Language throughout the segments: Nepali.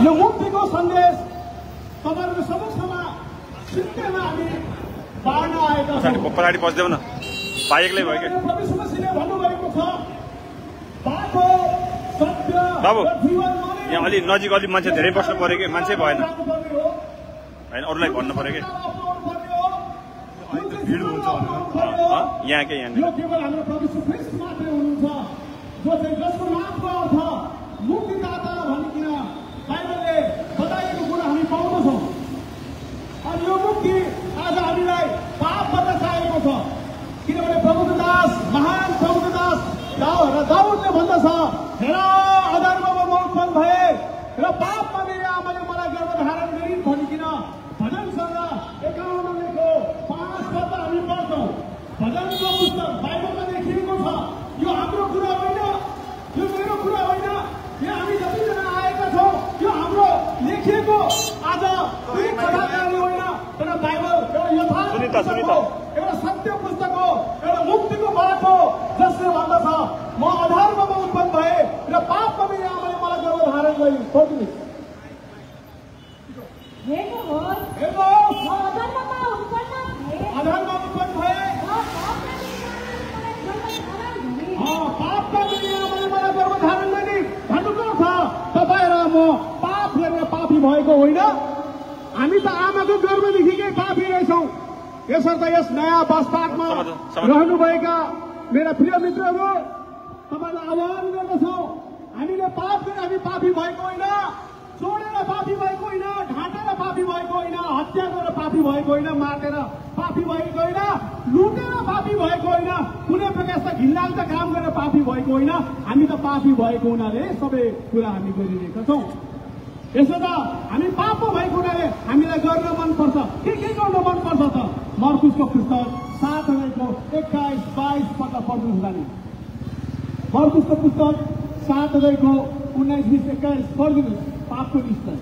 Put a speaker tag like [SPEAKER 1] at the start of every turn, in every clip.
[SPEAKER 1] यो मुक्तिको सन्देश तपाईहरुको समक्षमा सित्तैमा हामी बाँड्न आएका छौं।
[SPEAKER 2] पछाडि पस्देऊ न, बाइकले भयो के?
[SPEAKER 1] प्रभु येशू मसीहले भन्नुभएको छ, बाटो सत्य
[SPEAKER 2] बाबु
[SPEAKER 1] र जीवन
[SPEAKER 2] यहाँ अलि नजिक अलि मान्छे धेरै बस्नु पर्यो कि? मान्छे भएन हैन, अरूलाई भन्नु पर्यो कि?
[SPEAKER 1] भिड हुन्छ
[SPEAKER 2] यहाँ के यहाँ
[SPEAKER 1] यो केवल हाम्रो प्रभु येशू ख्रीष्ट मात्रै हुनुहुन्छ, जो चाहिँ जसको नामको अर्थ मुक्तिदाता भनिकिन बाइबलले बताएको कुरा हामी पाउँदछौँ। अनि यो मुक्ति आज हामीलाई पापबाट चाहिएको छ, किनभने प्रभुको दास, महान प्रभुको दास दाउदले भन्दछ, हेर अधर्ममा म उत्पन्न भए र पापमा मेरो आमाले मलाई गर्भधारण गरिन् भनिकिन भजन सङ्घ 51को 5 पद हामी पढ्छौँ। भजनको पुस्तक बाइबलमा लेखिएको छ। यो हाम्रो कुरा होइन, यो मेरो कुरा होइन, यो हामी जतिजना आएका छौँ यो हाम्रो लेखिएको आज कुनै कथाकारी होइन, तर बाइबल एउटा यथार्थ एउटा सत्य पुस्तक हो, एउटा मुक्तिको बाटो, जसले भन्दछ म अधर्ममा उत्पन्न भए र पापमा मेरो आमाले मलाई गर्भधारण गरिन्। पढ्नुहोस्। अधर्ममा उत्पन्न भए पापमा मेरो आमाले मलाई गर्भधारण गरिन् भन्नुको अर्थ तपाईँ र म पाप गरेर पापी भएको होइन, हामी त आमाको गर्भदेखिकै पापी रहेछौँ। यसर्थ यस नयाँ वासपाठमा रहनुभएका मेरा प्रिय मित्रहरू, तपाईँलाई आह्वान गर्दछौँ, हामीले पाप गरेर हामी पापी भएको होइन, चोरेर पापी भएको होइन, ढाँटेर पापी भएको होइन, हत्या गरेर पापी भएको होइन, माटेर पापी भएको होइन, लुटेर पापी भएको होइन, कुनै प्रकारका घिनलाग्दो काम गरेर पापी भएको होइन। हामी त पापी भएको हुनाले सबै कुरा हामी गरिरहेका छौँ। यसो त हामी पापमा भएको हुनाले हामीलाई गर्न मनपर्छ। के गर्न मनपर्छ त? मर्कुसको पुस्तक 7:21-22 पद पढ्नुहोस् नानी। मर्कुसको पुस्तक 7:19-21 पढ्दिनुहोस्। पापको निष्ठा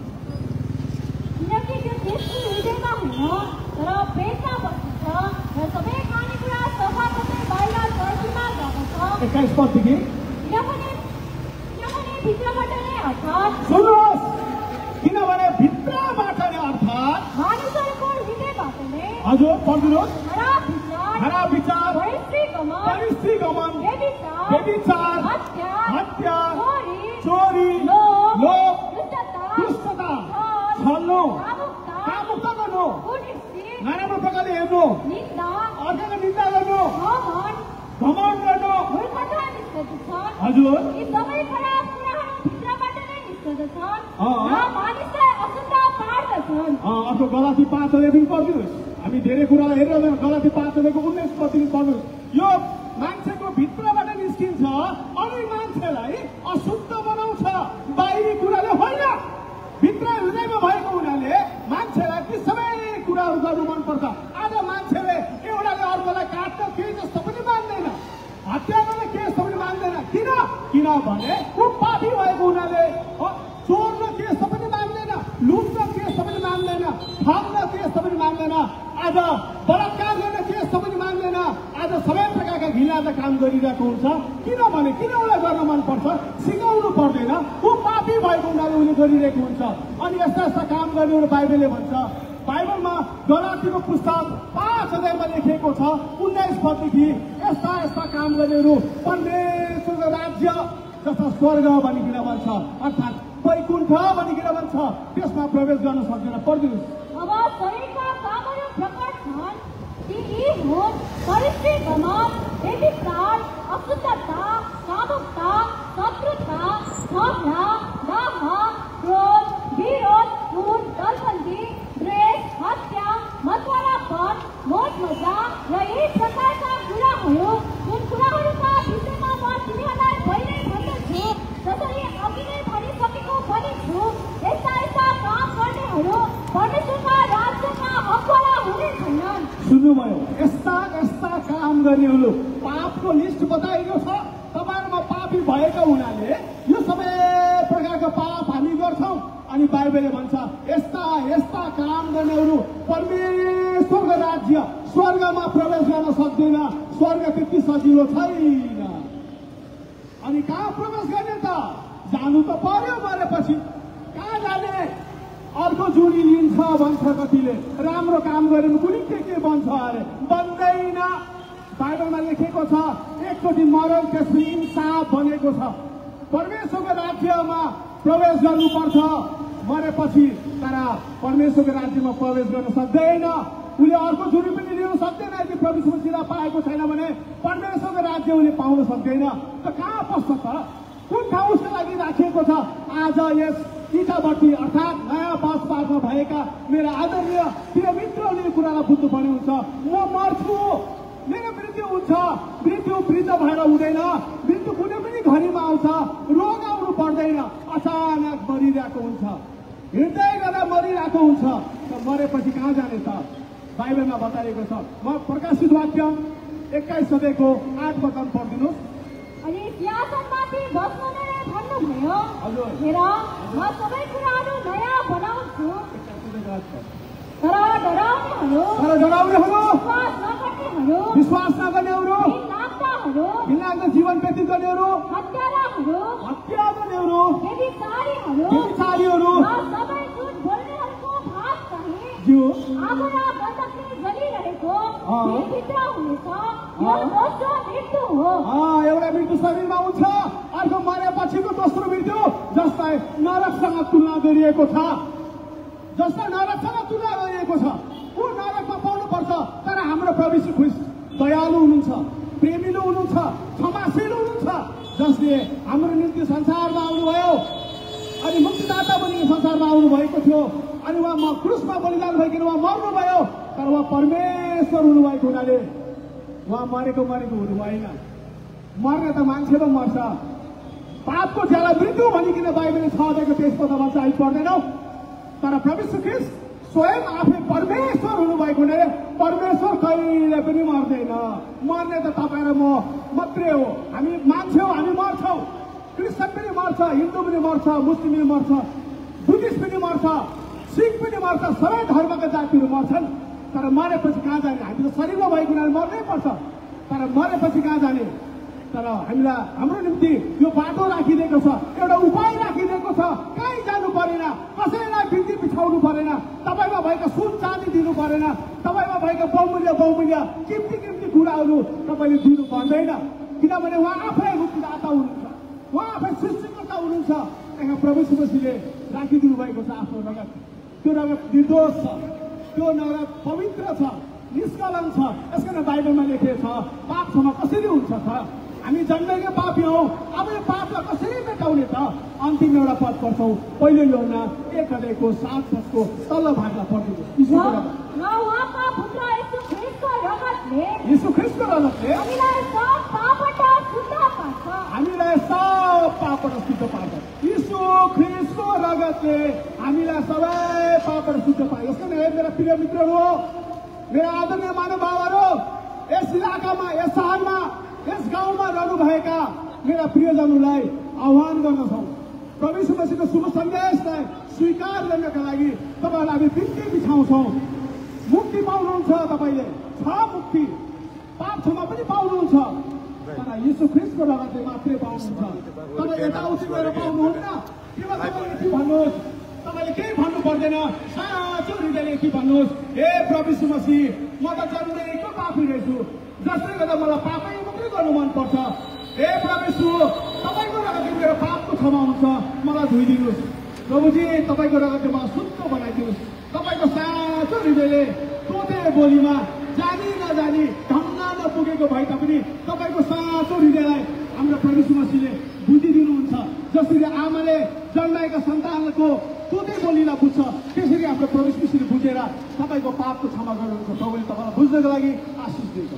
[SPEAKER 3] किनकि त्यो त्यसको हृदयमा होइन तर पेटमा बस्छ र सबै खानेकुरा सफा गर्दै बाहिर चर्चमा जाँदछ।
[SPEAKER 1] 21 पददेखि
[SPEAKER 3] किनभने भित्रबाट नै अर्थात्
[SPEAKER 1] सुन्नुहोस्, किनभने भित्रबाट नै अर्थात्
[SPEAKER 3] मानिसहरूको हृदयबाट नै
[SPEAKER 1] हजुर पढ्नुहोस्।
[SPEAKER 3] खराब विचार,
[SPEAKER 1] परिस्थिति गमन, व्यभिचार, हत्या, चोरी, लोभ, दुष्टता, छल्नु, कामुकता गर्नु, नराम्रो प्रकारले हेर्नु, अर्काको निन्दा गर्नु, घमण्ड गर्नु। हजुर
[SPEAKER 3] यी सबै खराब कुराहरू भित्रबाट नै निस्कँदछन् र मानिसलाई अशुद्ध पार्दछन्।
[SPEAKER 1] अर्को गलाती 5:2 पढ्नुहोस्। हामी धेरै कुरालाई हेरिरहेछौँ। गलाती 5:19 पढ्नुहोस्। यो मान्छेको भित्रबाट निस्किन्छ अनि मान्छेलाई अशुद्ध बनाउँछ, बाहिरी कुराले होइन। भित्र हृदयमा भएको हुनाले मान्छेलाई ती सबै कुराहरू गर्नु मनपर्छ। आज मान्छेले एउटाले अर्कोलाई काट्न केही जस्तो पनि मान्दैन, हत्या गर्न केही जस्तो पनि मान्दैन। किनभने ऊ पापी भएको हुनाले चोर्न केही जस्तो पनि मान्दैन, लुट्न केही जस्तो पनि मान्दैन, ठग्न केही जस्तो पनि मान्दैन, आज बलात्कार गर्न केही जस्तो पनि मान्दैन। आज सबै प्रकारका घिनलाग्दो काम गरिरहेको हुन्छ। किनभने किन उसलाई गर्न मनपर्छ? सिकाउनु पर्दैन, ऊ पापी भएको हुनाले उसले गरिरहेको हुन्छ। अनि यस्ता यस्ता काम गर्नेहरू बाइबलले भन्छ। बाइबलमा गलातीको पुस्तक 5 अध्यायमा लेखिएको छ 19 पददेखि यस्ता यस्ता काम गर्नेहरू परमेश्वरको राज्य जस्ता स्वर्ग भनिकिन भन्छ, अर्थात् वैकुण्ठ भनिकिन भन्छ, त्यसमा प्रवेश गर्न सक्दैन। पढ्दिनुहोस्।
[SPEAKER 3] अब शरीरका कामहरू प्रकट छन्, ती यी हुन् परिस्थिति गमन, व्यभिचार, अशुद्धता, कामुकता, शत्रुता, झगडा, दाह, क्रोध, विरोध, खुन, दलबन्दी, द्वेष, हत्या, मतवालापन, मोज मजा र यही प्रकारका कुराहरू, जुन कुराहरूका विषयमा म तिमीहरूलाई पहिल्यै भन्दछु, जसरी अघि नै भनिसकेको पनि छु, यस्ता यस्ता काम गर्नेहरू परमेश्वरका राज्यमा हकवाला हुने छैनन्।
[SPEAKER 1] सुन्नुभयो? यस्ता यस्ता काम गर्नेहरू, पापको लिस्ट बताइएको छ। तपाईँहरूमा पापी भएको हुनाले यो सबै प्रकारका पाप हामी गर्छौँ। अनि बाइबलले भन्छ यस्ता यस्ता काम गर्नेहरू परमेश्वरको राज्य स्वर्गमा प्रवेश गर्न सक्दैन। स्वर्ग त्यति सजिलो छैन। अनि कहाँ प्रवेश गर्ने त? जानु त पर्यो मरेपछि। कहाँ जाने अर्को जोडी लिन्छ भन्छ कतिले। राम्रो काम गऱ्यो भने कुनै के बन्छ अरे, बन्दैन। बाइबलमा लेखेको छ एकचोटि मरण त्यसपछि इन्साफ बनेको छ। परमेश्वरको राज्यमा प्रवेश गर्नुपर्छ मरेपछि, तर परमेश्वरको राज्यमा प्रवेश गर्न सक्दैन। उसले अर्को जोडी पनि लिन सक्दैन। यदि प्रभु मसीहलाई पाएको छैन भने परमेश्वरको राज्य उसले पाउन सक्दैन। त कहाँ पस्छ त? कुन ठाउँ उसको लागि राखिएको छ? आज यस इटाभट्टी अर्थात् नयाँ बस पार्कमा भएका मेरा आदरणीय प्रिय मित्रहरूले कुरालाई बुझ्नुपर्ने हुन्छ। म मर्छु, मेरो मृत्यु हुन्छ। मृत्यु वृद्ध भएर हुँदैन, मृत्यु कुनै पनि घडीमा आउँछ। रोग आउनु पर्दैन, अचानक मरिरहेको हुन्छ, हिँड्दै गर्दा मरिरहेको हुन्छ। त मरेपछि कहाँ जाने त? बाइबलमा बताइएको छ। म प्रकाशित वाक्य 21 अध्यायको 8 वचन पढिदिनुहोस्।
[SPEAKER 3] अनि सिंहासनमाथि बस्नुहुने भन्नुभयो, हेर म सबै कुराहरू नयाँ बनाउँछु। तर डराउनेहरू, विश्वास नगर्नेहरू, घिनलाग्दो जीवन व्यतीत गर्नेहरू, हत्या गर्नेहरू, व्यभिचारीहरू, सबै झुट बोल्नेहरूको भाग चाहिँ
[SPEAKER 1] जो
[SPEAKER 3] आगो र गन्धकले जलिरहेको भित्र हुनेछ। यो दोस्रो मृत्यु हो।
[SPEAKER 1] एउटा मृत्यु शरीरमा हुन्छ, अर्को मरेपछिको दोस्रो मृत्यु जसलाई नरकसँग तुलना गरिएको छ। जसलाई नरकसँग तुलना गरिएको छ ऊ नरकमा पाउनुपर्छ। तर हाम्रो प्रभु यीशु ख्रीष्ट दयालु हुनुहुन्छ, प्रेमिलो हुनुहुन्छ, क्षमाशील हुनुहुन्छ, जसले हाम्रो निम्ति संसारमा आउनुभयो अनि मुक्तिदाता बनिने संसारमा आउनु भएको थियो। अनि उहाँ क्रुसमा बलिदान भइकन उहाँ मर्नुभयो। तर उहाँ परमेश्वर हुनुभएको हुनाले उहाँ मरेको हुनु भएन। मर्ने त मान्छे पो मर्छ। पापको ज्याला मृत्यु भनिकन बाइबलले 6 अध्यायको 23 पदमा चाहिँ पढ्दैनौ। तर प्रभु यीशु ख्रीष्ट स्वयं आफै परमेश्वर हुनुभएको हुनाले परमेश्वर कहिले पनि मर्दैन। मर्ने त तपाईँ र म मात्रै हो। हामी मान्छे हौ, हामी मर्छौँ। क्रिस्चियन पनि मर्छ, हिन्दू पनि मर्छ, मुस्लिम पनि मर्छ, बुद्धिस्ट पनि मर्छ, सिख पनि मर्छ, सबै धर्मका जातिहरू मर्छन्। तर मरेपछि कहाँ जाने? हामी त शरीरमा भएको हुनाले मर्नै पर्छ। तर मरेपछि कहाँ जाने? तर हामीलाई हाम्रो निम्ति यो बाटो राखिदिएको छ, एउटा उपाय राखिदिएको छ। कहीँ जानु परेन, कसैलाई बिन्ती बिछाउनु परेन, तपाईँमा भएका सुन चाँदी दिनु परेन, तपाईँमा भएका बहुमूल्य किम्ती कुराहरू तपाईँले दिनु पर्दैन। किनभने उहाँ आफै मुक्तिदाता हुनुहुन्छ, उहाँ आफै सृष्टिकर्ता हुनुहुन्छ। यहाँ प्रभु यीशु मसीहले राखिदिनु भएको छ आफ्नो रगत। त्यो रगत निर्दोष छ, त्यो रगत पवित्र छ, निष्कलङ्क छ। यसकारण बाइबलमा लेखेको छ पाप क्षमा कसरी हुन्छ त? हामी जन्मेकै पापी हौ। अब यो पापलाई कसरी मेटाउने त? अन्तिम एउटा पद पढ्छौँ, पहिलो यूहन्ना 1 अध्यायको 7 पदको तल्लो भागलाई पढिदिनुहोस्। यीशु ख्रीष्टको रगतले हामीलाई सब पापबाट शुद्ध पार्छ। यीशु ख्रीष्टको रगतले हामीलाई सबै पापबाट शुद्ध पार्छ। यसको मेरा प्रिय मित्रहरू, मेरा आदरणीय महानुभावहरू, यस इलाकामा, यस शहरमा, यस गाउँमा रहनुभएका मेरा प्रियजनहरूलाई आह्वान गर्दछौँ। प्रभु यीशु मसीहको शुभ सन्देशलाई स्वीकार गर्नका लागि तपाईँहरूलाई हामी बिन्ती बिछाउँछौँ। मुक्ति पाउनुहुन्छ तपाईँले, छ मुक्ति, पाप क्षमा पनि पाउनुहुन्छ। तर यीशु ख्रीष्टको रगतले मात्रै पाउनुहुन्छ। तपाईँ यताउति गएर पाउनुहुन्न। तपाईँले के भन्नुहोस्? तपाईँले केही भन्नु पर्दैन। साँचो हृदयले के भन्नुहोस्? हे प्रभु यीशु मसीह, म त जन्मेको पापी रहेछु, जसले गर्दा मलाई पापै मात्रै गर्नु मनपर्छ। हे प्रभु यीशु, तपाईँको रगतले मेरो पापको क्षमा हुन्छ, मलाई धोइदिनुहोस्। प्रभुजी, तपाईँको रगतले मलाई शुद्ध बनाइदिनुहोस्। तपाईँको साँचो हृदयले तोते बोलीमा जानी नजानी ढङ्ग नपुगेको भए तापनि तपाईँको साँचो हृदयलाई हाम्रो प्रभु यीशु मसीहले बुझिदिनुहुन्छ। जसरी आमाले जन्माएका सन्तानको तोते बोलीलाई बुझ्छ, त्यसरी हाम्रो प्रभु यीशु मसीहले बुझेर तपाईँको पापको क्षमा गर्नुहुन्छ। प्रभुले तपाईँलाई बुझ्नको लागि आशिष दिन्छ।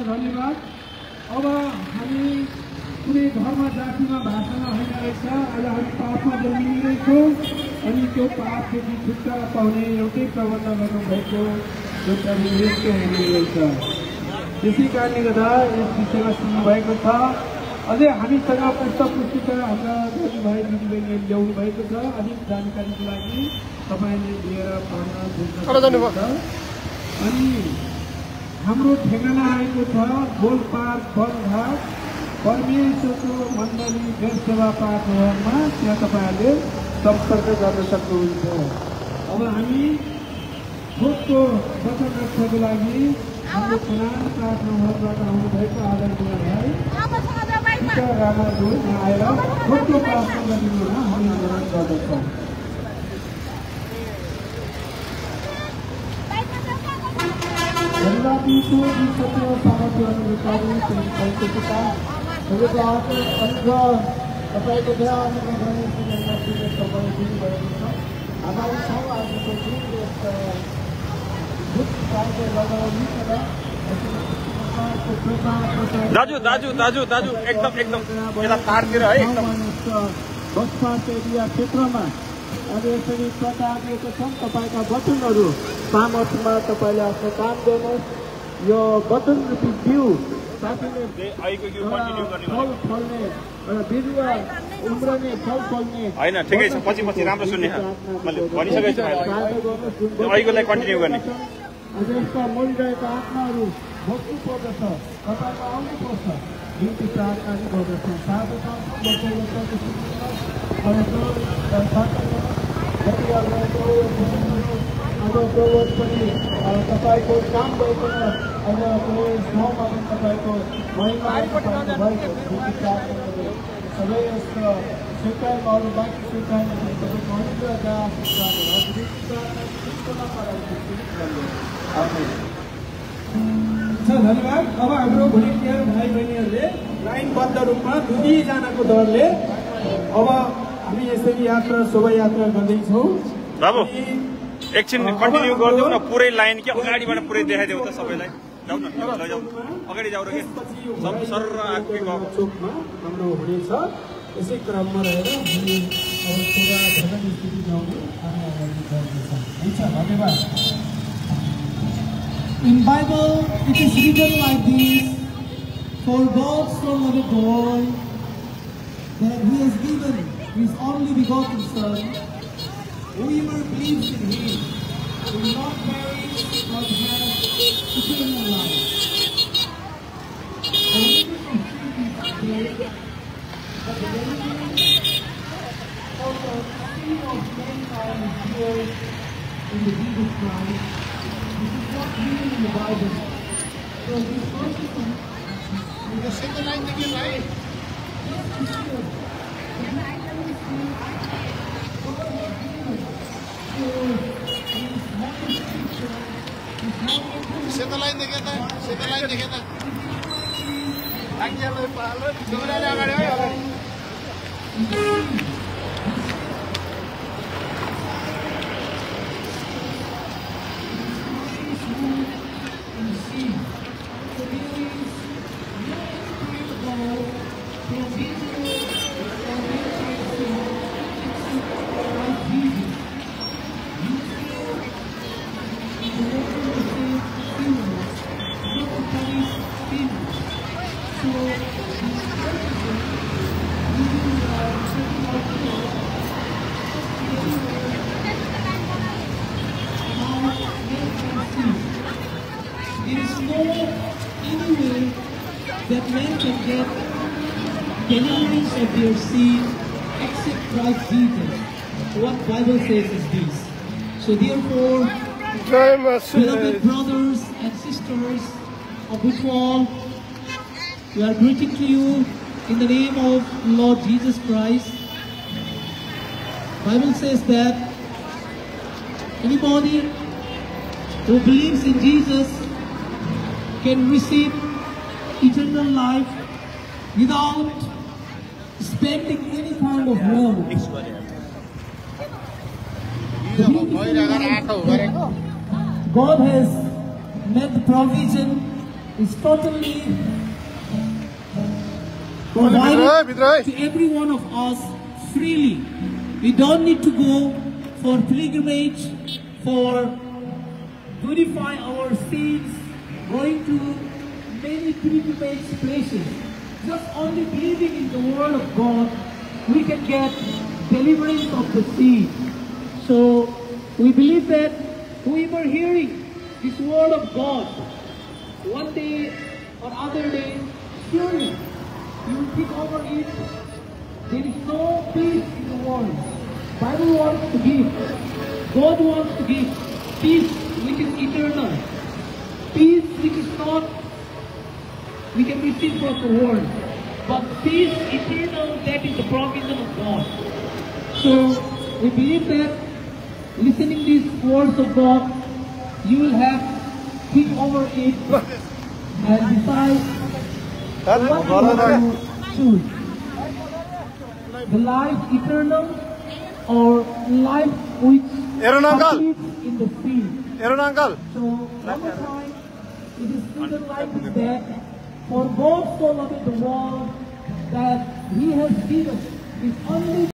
[SPEAKER 1] धन्यवाद। अब हामी कुनै धर्म जातिमा भाषामा होइन रहेछ। आज हामी पापमा जन्मिरहेछौँ अनि त्यो पापदेखि छुटकारा पाउने एउटै प्रबन्ध गर्नुभएको एउटा मृत्यु हुने रहेछ। त्यसै कारणले गर्दा यस विषयमा सुन्नुभएको छ। अझै हामीसँग पुस्तक हाम्रा दाजुभाइ दिदीबहिनीले ल्याउनु भएको छ। अधिक जानकारीको लागि तपाईँले लिएर पढ्न बुझ्न। अनि हाम्रो ठेगाना आएको छ गोलपार्क वनघाट परमेश्वरको मण्डली देश सेवा पाठमा त्यहाँ तपाईँहरूले सम्पर्क गर्न सक्नुहुन्छ। अब हामी भोटको वचन रक्षाको लागि हाम्रो पुरानो प्रार्थनाहरूबाट आउनुभएको आदरणीय भाइ रामाज्यू आएर भोटको प्रार्थना गरिदिनुमा हामी अनुरोध गर्दछौँ। धन्यवादीको विश्वको सामर्थ्य अनुरूपहरू भएको पिता तपाईँको दयाअनुग्रह गर्ने तपाईँ दिनुभएको छ। हाम्रो छौँ आजको दिन
[SPEAKER 2] दाजु दाजु दाजु दाजु एकदम एकदम यता तारतिर है एकदम
[SPEAKER 1] बसपास एरिया क्षेत्रमा अब यसरी प्रचारिएको छन्। तपाईँका वचनहरू सामर्थ्यमा तपाईँले आफ्नो काम गर्नुहोस्। यो वचन रूपी बिउ साथीले फल फल्ने बिरुवा उम्रने फल फल्ने
[SPEAKER 2] होइन ठिकै छ। पछि पछि राम्रो सुन्ने मैले भनिसकेको छु। अहिलेलाई कन्टिन्यू गर्ने
[SPEAKER 1] यस्ता मरिरहेका आत्माहरू भोग्नु पर्दछ, तपाईँमा आउनुपर्छ निम्ति प्रार्थना गर्दछौँ। अब प्रवत पनि तपाईँको काम भएको अब ठाउँमा पनि तपाईँको महिमा सबै यस्तो स्वीकारमा अरू बाँकी स्वीकारमा तपाईँको धन्यवाद। अब हाम्रो भोलिन्टियर भाइ बहिनीहरूले लाइनबद्ध रूपमा दुईजनाको दरले अब हामी यसरी यात्रा शोभायात्रा गर्दैछौँ।
[SPEAKER 2] बाबु एकछिन कन्टिन्यू गरिदेऊ न, पुरै लाइन के अगाडिबाट पुरै देखाइदेऊ त सबैलाई। जाऊ न, लैजाऊ अगाडि जाऊ र के सब सर
[SPEAKER 1] चोकमा हाम्रो हुनेछ। यसै क्रममा रहेर हामी अब सेवा भजन स्थिति गाउने हामी अगाडि गर्दैछौँ। हुन्छ, धन्यवाद।
[SPEAKER 4] In Bible, it is written like this: For God so loved the world that He has given His only begotten Son. Whoever believes in Him will not perish but have eternal life. But the sin of mankind is here in the Jesus Christ. This is not written in the Bible. So this person is the second line again, right?
[SPEAKER 5] सेतो लाइन देखेन सेतो लाइन देखेन आज्ञालाई पालो तिमीले अगाडि है अगाडि
[SPEAKER 4] that man can get deliverance of their sin except Christ Jesus. What Bible says is this. So therefore, beloved brothers and sisters of Bushwal, we are greeting to you in the name of Lord Jesus Christ. Bible says that anybody who believes in Jesus can receive eternal life without spending any kind of money. God has made the provision, is totally provided to every one of us freely. We don't need to go for pilgrimage, for purify our sins, going to many pilgrimage places. Just only believing in the word of God, we can get deliverance of the sin. So we believe that whoever hearing this word of God, one day or other day, surely you will think over it. There is no peace in the world. Bible wants to give. God wants to give peace which is eternal. Peace which is not we can receive from the world. But peace eternal, that is the provision of God. So we believe that listening these words of God, you will have think over it and decide what you want to choose. The life eternal or life which completes in the field. So one more time, it is written like that, for God so loved the world that He has given His only